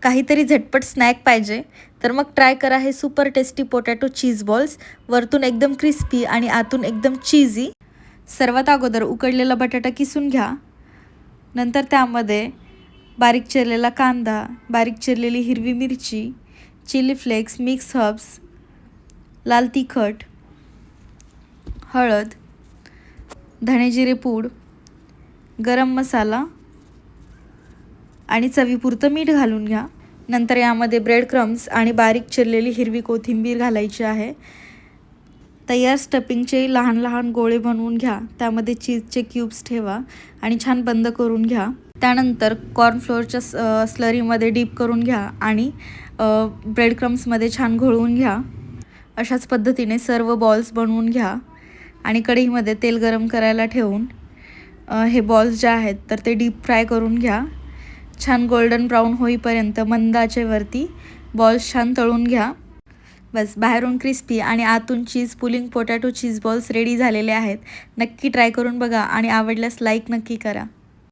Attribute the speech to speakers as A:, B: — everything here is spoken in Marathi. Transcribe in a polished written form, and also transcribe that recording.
A: काहीतरी झटपट स्नॅक पाहिजे तर मग ट्राय करा हे super tasty potato cheese balls. वरतून एकदम क्रिस्पी आणि आतून एकदम चीजी. सर्वात अगोदर उकडलेला बटाटा किसून घ्या. नंतर त्यामध्ये बारीक चिरलेला कांदा, बारीक चिरलेली हिरवी मिरची, चिली फ्लेक्स, मिक्स हर्ब्स, लाल तिखट, हळद, धणे जिरे पूड, गरम मसाला आणि चवीपुरतं मीठ घालून घ्या. नंतर यामध्ये ब्रेड क्रम्स आणि बारीक चिरलेली हिरवी कोथिंबीर घालायची आहे. तयार स्टफिंगचे लहान लहान गोळे बनवून घ्या. त्यामध्ये चीजचे क्यूब्स ठेवा आणि छान बंद करून घ्या. त्यानंतर कॉर्नफ्लोअरच्या स्लरीमध्ये डीप करून घ्या आणि ब्रेड क्रम्समध्ये छान घोळवून घ्या. अशाच पद्धतीने सर्व बॉल्स बनवून घ्या आणि कढईमध्ये तेल गरम करायला ठेवून हे बॉल्स जे आहेत तर ते डीप फ्राय करून घ्या. छान गोल्डन ब्राऊन होईपर्यंत मंद आचेवरती बॉल्स छान तळून घ्या. बस, बाहेरून क्रिस्पी आणि आतून cheese pulling potato cheese balls ready झालेले आहेत. नक्की ट्राय करून बघा आणि आवडल्यास लाईक नक्की करा.